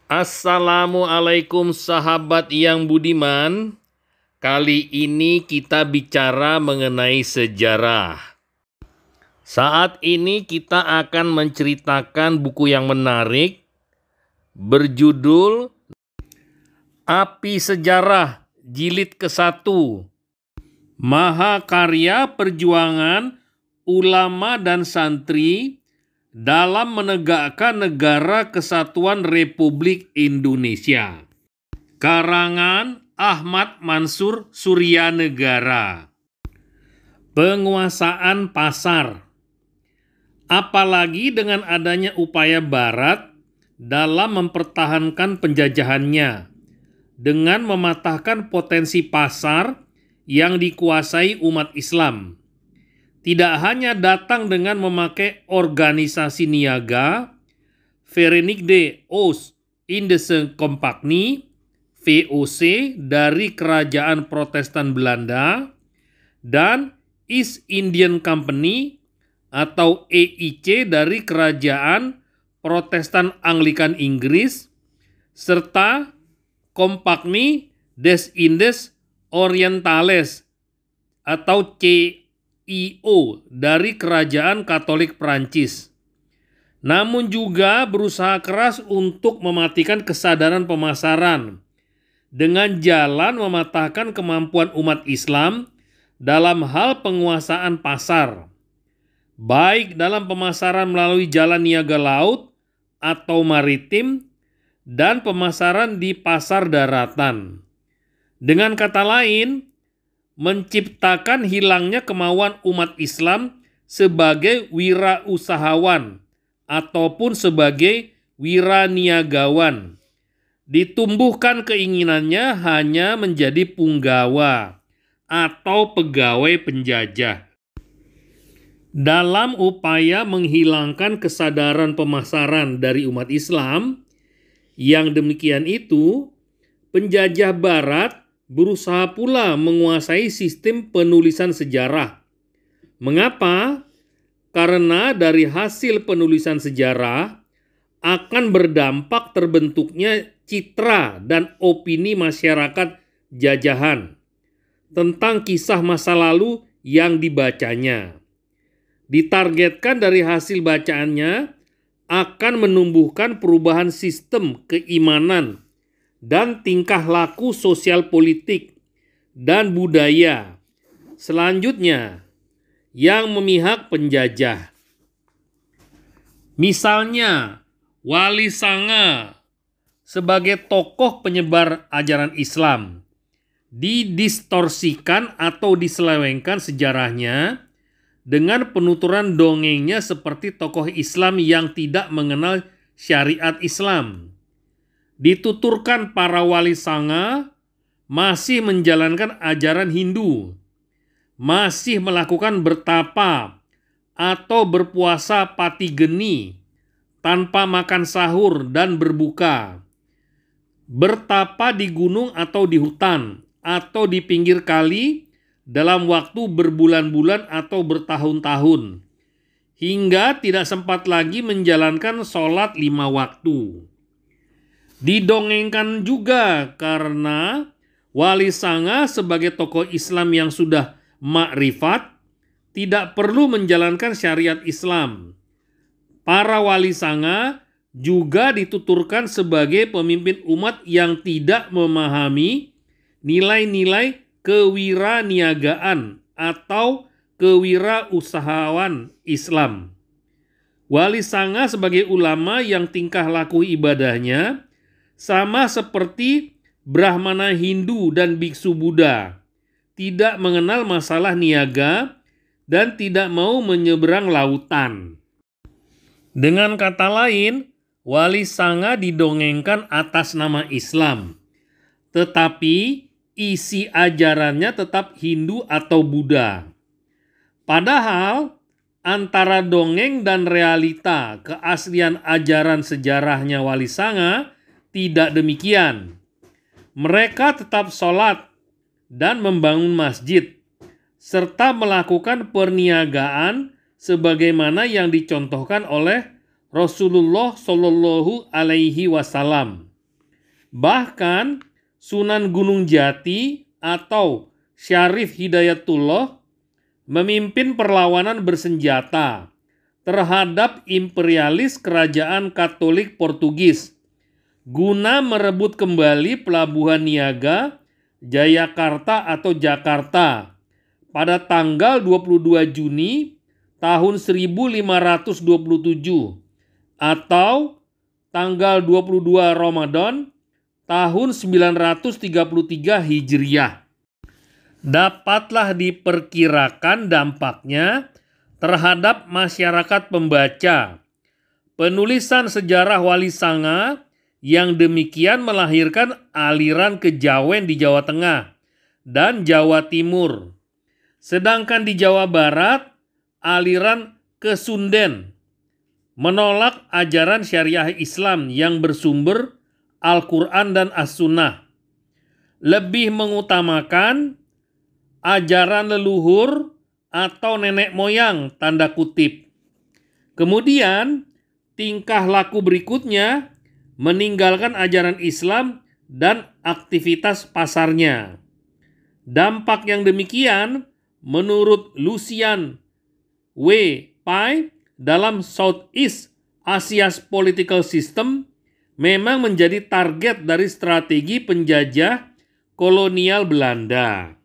Assalamualaikum sahabat yang budiman. Kali ini kita bicara mengenai sejarah. Saat ini kita akan menceritakan buku yang menarik berjudul Api Sejarah Jilid ke-1. Mahakarya Perjuangan Ulama dan Santri dalam menegakkan Negara Kesatuan Republik Indonesia. Karangan Ahmad Mansur Suryanegara. Penguasaan pasar. Apalagi dengan adanya upaya Barat dalam mempertahankan penjajahannya dengan mematahkan potensi pasar yang dikuasai umat Islam. Tidak hanya datang dengan memakai organisasi niaga, Verenigde Oost-Indische Compagnie, VOC dari Kerajaan Protestan Belanda, dan East Indian Company atau EIC dari Kerajaan Protestan Anglikan Inggris, serta Compagnie des Indes Orientales atau CIO dari Kerajaan Katolik Prancis. Namun juga berusaha keras untuk mematikan kesadaran pemasaran dengan jalan mematahkan kemampuan umat Islam dalam hal penguasaan pasar, baik dalam pemasaran melalui jalan niaga laut atau maritim dan pemasaran di pasar daratan. Dengan kata lain, menciptakan hilangnya kemauan umat Islam sebagai wirausahawan ataupun sebagai wiraniagawan. Ditumbuhkan keinginannya hanya menjadi punggawa atau pegawai penjajah. Dalam upaya menghilangkan kesadaran pemasaran dari umat Islam, yang demikian itu, penjajah Barat berusaha pula menguasai sistem penulisan sejarah. Mengapa? Karena dari hasil penulisan sejarah akan berdampak terbentuknya citra dan opini masyarakat jajahan tentang kisah masa lalu yang dibacanya. Ditargetkan dari hasil bacaannya akan menumbuhkan perubahan sistem keimanan dan tingkah laku sosial politik dan budaya selanjutnya yang memihak penjajah. Misalnya, Wali Sanga sebagai tokoh penyebar ajaran Islam didistorsikan atau diselewengkan sejarahnya dengan penuturan dongengnya seperti tokoh Islam yang tidak mengenal syariat Islam. Dituturkan para wali sanga masih menjalankan ajaran Hindu, masih melakukan bertapa atau berpuasa patigeni tanpa makan sahur dan berbuka, bertapa di gunung atau di hutan atau di pinggir kali dalam waktu berbulan-bulan atau bertahun-tahun, hingga tidak sempat lagi menjalankan sholat 5 waktu. Didongengkan juga karena Wali Sanga sebagai tokoh Islam yang sudah makrifat tidak perlu menjalankan syariat Islam. Para Wali Sanga juga dituturkan sebagai pemimpin umat yang tidak memahami nilai-nilai kewiraniagaan atau kewirausahawan Islam. Wali Sanga sebagai ulama yang tingkah laku ibadahnya sama seperti Brahmana Hindu dan biksu Buddha, tidak mengenal masalah niaga dan tidak mau menyeberang lautan. Dengan kata lain, Wali Sanga didongengkan atas nama Islam, tetapi isi ajarannya tetap Hindu atau Buddha. Padahal antara dongeng dan realita keaslian ajaran sejarahnya Wali Sanga tidak demikian. Mereka tetap sholat dan membangun masjid, serta melakukan perniagaan sebagaimana yang dicontohkan oleh Rasulullah Shallallahu Alaihi Wasallam. Bahkan Sunan Gunung Jati atau Syarif Hidayatullah memimpin perlawanan bersenjata terhadap imperialis kerajaan Katolik Portugis guna merebut kembali pelabuhan niaga Jayakarta atau Jakarta pada tanggal 22 Juni tahun 1527 atau tanggal 22 Ramadan tahun 933 Hijriah. Dapatlah diperkirakan dampaknya terhadap masyarakat pembaca. Penulisan sejarah Wali Sanga yang demikian melahirkan aliran kejawen di Jawa Tengah dan Jawa Timur. Sedangkan di Jawa Barat, aliran Kesunden menolak ajaran syariah Islam yang bersumber Al-Quran dan As-Sunnah. Lebih mengutamakan ajaran leluhur atau nenek moyang tanda kutip. Kemudian tingkah laku berikutnya meninggalkan ajaran Islam dan aktivitas pasarnya. Dampak yang demikian menurut Lucian W. Pye dalam Southeast Asia's Political System memang menjadi target dari strategi penjajah kolonial Belanda.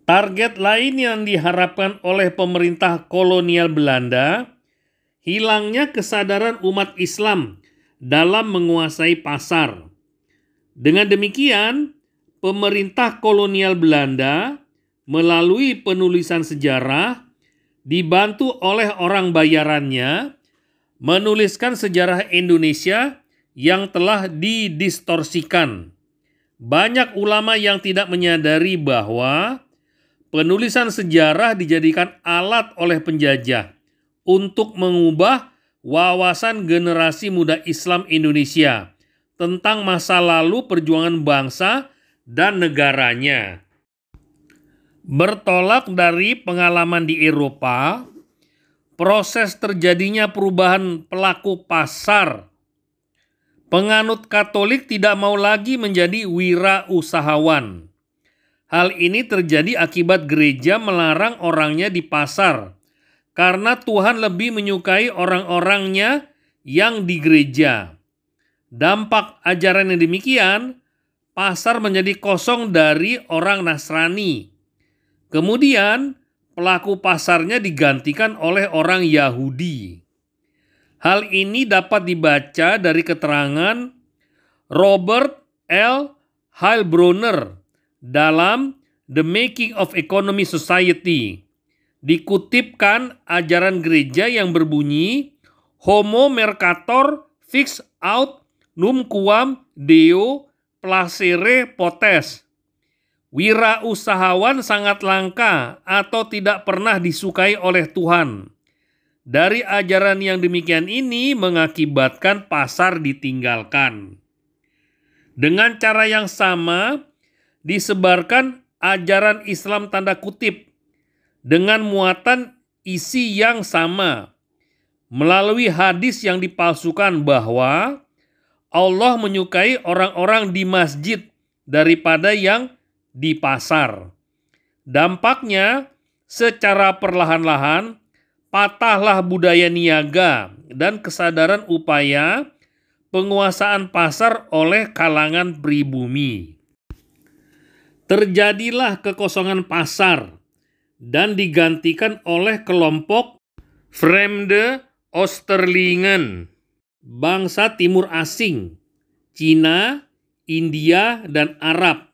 Target lain yang diharapkan oleh pemerintah kolonial Belanda, hilangnya kesadaran umat Islam dalam menguasai pasar. Dengan demikian, pemerintah kolonial Belanda melalui penulisan sejarah dibantu oleh orang bayarannya menuliskan sejarah Indonesia yang telah didistorsikan. Banyak ulama yang tidak menyadari bahwa penulisan sejarah dijadikan alat oleh penjajah untuk mengubah wawasan generasi muda Islam Indonesia tentang masa lalu perjuangan bangsa dan negaranya. Bertolak dari pengalaman di Eropa, proses terjadinya perubahan pelaku pasar. Penganut Katolik tidak mau lagi menjadi wirausahawan. Hal ini terjadi akibat gereja melarang orangnya di pasar, karena Tuhan lebih menyukai orang-orangnya yang di gereja. Dampak ajaran yang demikian, pasar menjadi kosong dari orang Nasrani. Kemudian, pelaku pasarnya digantikan oleh orang Yahudi. Hal ini dapat dibaca dari keterangan Robert L. Heilbronner dalam The Making of Economic Society. Dikutipkan ajaran gereja yang berbunyi, Homo mercator fix aut numquam Deo placere potes. Wirausahawan sangat langka atau tidak pernah disukai oleh Tuhan. Dari ajaran yang demikian ini mengakibatkan pasar ditinggalkan. Dengan cara yang sama, disebarkan ajaran Islam tanda kutip dengan muatan isi yang sama melalui hadis yang dipalsukan bahwa Allah menyukai orang-orang di masjid daripada yang di pasar. Dampaknya, secara perlahan-lahan patahlah budaya niaga dan kesadaran upaya penguasaan pasar oleh kalangan pribumi. Terjadilah kekosongan pasar dan digantikan oleh kelompok Fremde Oosterlingen, bangsa timur asing, Cina, India, dan Arab.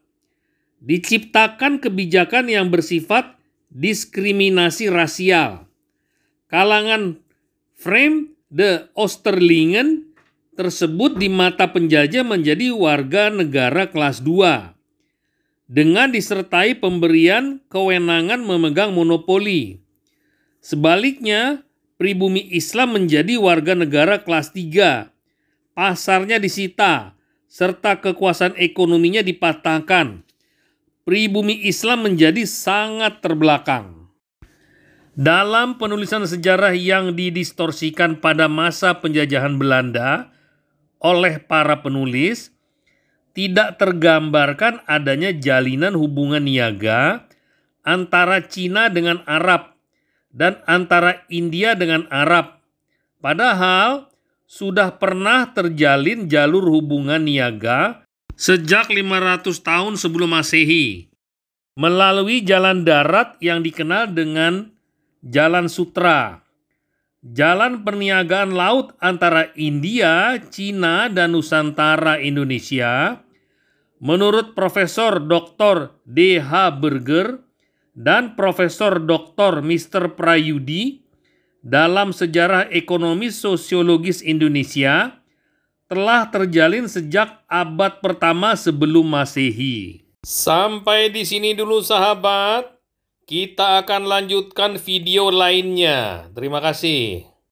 Diciptakan kebijakan yang bersifat diskriminasi rasial. Kalangan Fremde Oosterlingen tersebut di mata penjajah menjadi warga negara kelas 2. Dengan disertai pemberian kewenangan memegang monopoli. Sebaliknya, pribumi Islam menjadi warga negara kelas 3. Pasarnya disita, serta kekuasaan ekonominya dipatahkan. Pribumi Islam menjadi sangat terbelakang. Dalam penulisan sejarah yang didistorsikan pada masa penjajahan Belanda oleh para penulis, tidak tergambarkan adanya jalinan hubungan niaga antara Cina dengan Arab dan antara India dengan Arab. Padahal sudah pernah terjalin jalur hubungan niaga sejak 500 tahun sebelum Masehi melalui jalan darat yang dikenal dengan Jalan Sutra. Jalan perniagaan laut antara India, Cina, dan Nusantara Indonesia menurut Profesor Dr. D.H. Berger dan Profesor Dr. Mr. Prayudi dalam Sejarah Ekonomi Sosiologis Indonesia telah terjalin sejak abad pertama sebelum Masehi. Sampai di sini dulu sahabat. Kita akan lanjutkan video lainnya. Terima kasih.